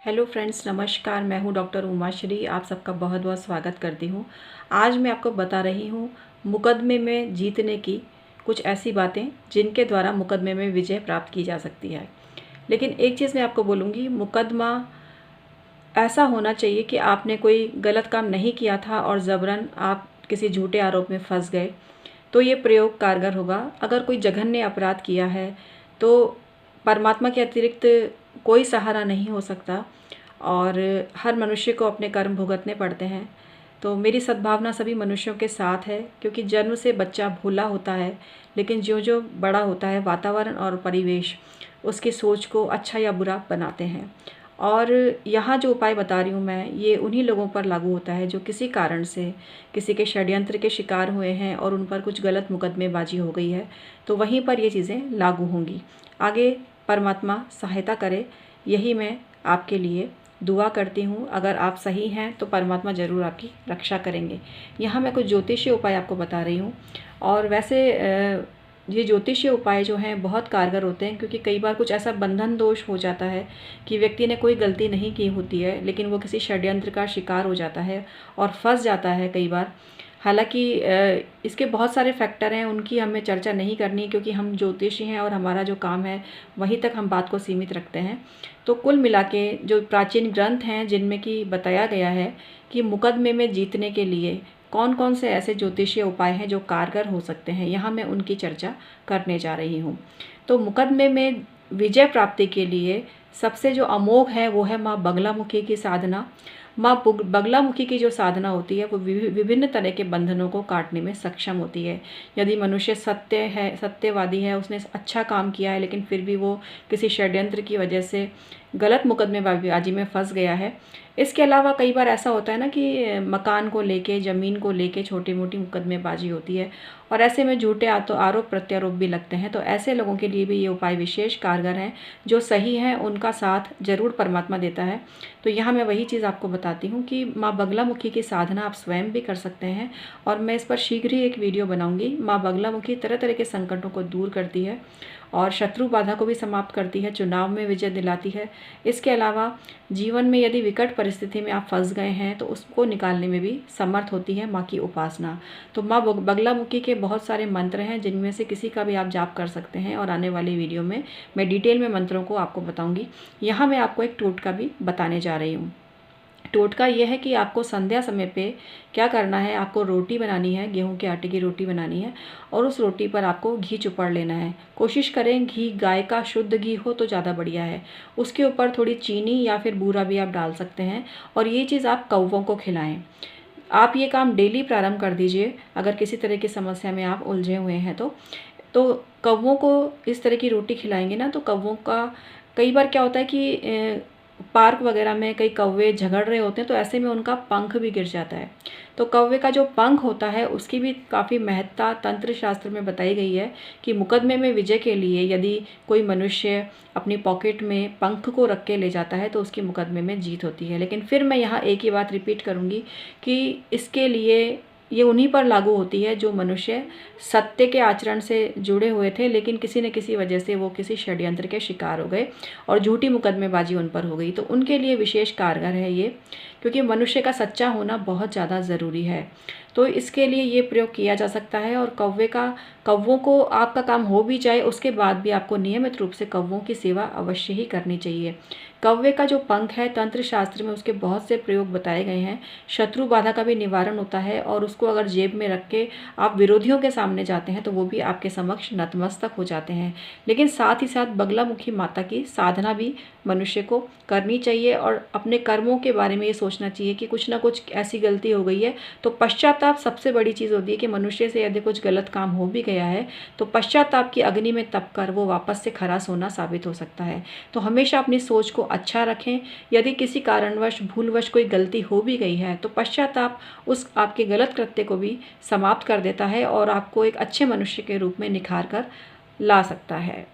Hello friends, नमस्कार। मैं हूं डॉक्टर उमाश्री। आप सबका बहुत बहुत स्वागत करती हूं। आज मैं आपको बता रही हूं मुकदमे में जीतने की कुछ ऐसी बातें जिनके द्वारा मुकदमे में विजय प्राप्त की जा सकती है। लेकिन एक चीज़ मैं आपको बोलूँगी, मुकदमा ऐसा होना चाहिए कि आपने कोई गलत काम नहीं किया था और ज़बरन आप किसी झूठे आरोप में फंस गए, तो ये प्रयोग कारगर होगा। अगर कोई जघन्य अपराध किया है तो परमात्मा के अतिरिक्त कोई सहारा नहीं हो सकता और हर मनुष्य को अपने कर्म भुगतने पड़ते हैं। तो मेरी सद्भावना सभी मनुष्यों के साथ है, क्योंकि जन्म से बच्चा भोला होता है, लेकिन जो बड़ा होता है वातावरण और परिवेश उसकी सोच को अच्छा या बुरा बनाते हैं। और यहाँ जो उपाय बता रही हूँ मैं, ये उन्हीं लोगों पर लागू होता है जो किसी कारण से किसी के षड्यंत्र के शिकार हुए हैं और उन पर कुछ गलत मुकदमेबाजी हो गई है, तो वहीं पर ये चीज़ें लागू होंगी। आगे परमात्मा सहायता करे, यही मैं आपके लिए दुआ करती हूँ। अगर आप सही हैं तो परमात्मा ज़रूर आपकी रक्षा करेंगे। यहाँ मैं कुछ ज्योतिषीय उपाय आपको बता रही हूँ। और वैसे ये ज्योतिषीय उपाय जो हैं बहुत कारगर होते हैं, क्योंकि कई बार कुछ ऐसा बंधन दोष हो जाता है कि व्यक्ति ने कोई गलती नहीं की होती है, लेकिन वो किसी षड्यंत्र का शिकार हो जाता है और फंस जाता है कई बार। हालांकि इसके बहुत सारे फैक्टर हैं, उनकी हमें चर्चा नहीं करनी, क्योंकि हम ज्योतिषी हैं और हमारा जो काम है वहीं तक हम बात को सीमित रखते हैं। तो कुल मिला के जो प्राचीन ग्रंथ हैं जिनमें कि बताया गया है कि मुकदमे में जीतने के लिए कौन कौन से ऐसे ज्योतिषीय उपाय हैं जो कारगर हो सकते हैं, यहाँ मैं उनकी चर्चा करने जा रही हूँ। तो मुकदमे में विजय प्राप्ति के लिए सबसे जो अमोघ है वो है माँ बगलामुखी की साधना। माँ बगलामुखी की जो साधना होती है वो विभिन्न तरह के बंधनों को काटने में सक्षम होती है। यदि मनुष्य सत्यवादी है, उसने अच्छा काम किया है, लेकिन फिर भी वो किसी षड्यंत्र की वजह से गलत मुकदमेबाजी में फंस गया है। इसके अलावा कई बार ऐसा होता है ना कि मकान को लेके, ज़मीन को लेके छोटी मोटी मुकदमेबाजी होती है और ऐसे में झूठे आरोप प्रत्यारोप भी लगते हैं। तो ऐसे लोगों के लिए भी ये उपाय विशेष कारगर हैं। जो सही हैं उनका साथ जरूर परमात्मा देता है। तो यहाँ मैं वही चीज़ आपको बताती हूँ कि माँ बगलामुखी की साधना आप स्वयं भी कर सकते हैं, और मैं इस पर शीघ्र ही एक वीडियो बनाऊँगी। माँ बगलामुखी तरह तरह के संकटों को दूर करती है और शत्रु बाधा को भी समाप्त करती है, चुनाव में विजय दिलाती है। इसके अलावा जीवन में यदि विकट परिस्थिति में आप फंस गए हैं तो उसको निकालने में भी समर्थ होती है माँ की उपासना। तो माँ बगलामुखी के बहुत सारे मंत्र हैं, जिनमें से किसी का भी आप जाप कर सकते हैं, और आने वाली वीडियो में मैं डिटेल में मंत्रों को आपको बताऊंगी। यहाँ मैं आपको एक टोटका भी बताने जा रही हूँ। टोटका यह है कि आपको संध्या समय पे क्या करना है, आपको रोटी बनानी है, गेहूं के आटे की रोटी बनानी है, और उस रोटी पर आपको घी चुपड़ लेना है। कोशिश करें घी गाय का शुद्ध घी हो तो ज़्यादा बढ़िया है। उसके ऊपर थोड़ी चीनी या फिर बूरा भी आप डाल सकते हैं, और ये चीज़ आप कौवों को खिलाएं। आप ये काम डेली प्रारंभ कर दीजिए अगर किसी तरह की समस्या में आप उलझे हुए हैं तो कौवों को इस तरह की रोटी खिलाएंगे ना, तो कौवों का कई बार क्या होता है कि पार्क वगैरह में कई कौवे झगड़ रहे होते हैं, तो ऐसे में उनका पंख भी गिर जाता है। तो कौवे का जो पंख होता है उसकी भी काफ़ी महत्ता तंत्र शास्त्र में बताई गई है कि मुकदमे में विजय के लिए यदि कोई मनुष्य अपनी पॉकेट में पंख को रख के ले जाता है तो उसकी मुकदमे में जीत होती है। लेकिन फिर मैं यहाँ एक ही बात रिपीट करूँगी कि इसके लिए ये उन्हीं पर लागू होती है जो मनुष्य सत्य के आचरण से जुड़े हुए थे, लेकिन किसी न किसी वजह से वो किसी षड्यंत्र के शिकार हो गए और झूठी मुकदमेबाजी उन पर हो गई। तो उनके लिए विशेष कारगर है ये, क्योंकि मनुष्य का सच्चा होना बहुत ज़्यादा ज़रूरी है। तो इसके लिए ये प्रयोग किया जा सकता है। और कौवों को आपका काम हो भी जाए उसके बाद भी आपको नियमित रूप से कौवों की सेवा अवश्य ही करनी चाहिए। कौवे का जो पंख है, तंत्र शास्त्र में उसके बहुत से प्रयोग बताए गए हैं। शत्रु बाधा का भी निवारण होता है, और उसको अगर जेब में रख के आप विरोधियों के सामने जाते हैं तो वो भी आपके समक्ष नतमस्तक हो जाते हैं। लेकिन साथ ही साथ बगलामुखी माता की साधना भी मनुष्य को करनी चाहिए, और अपने कर्मों के बारे में ये सोचना चाहिए कि कुछ ना कुछ ऐसी गलती हो गई है। तो पश्चाताप सबसे बड़ी चीज़ होती है कि मनुष्य से यदि कुछ गलत काम हो भी गया है तो पश्चाताप की अग्नि में तप कर वो वापस से खरा सोना साबित हो सकता है। तो हमेशा अपनी सोच को अच्छा रखें। यदि किसी कारणवश भूलवश कोई गलती हो भी गई है तो पश्चाताप उस आपके गलत कृत्य को भी समाप्त कर देता है और आपको एक अच्छे मनुष्य के रूप में निखार कर ला सकता है।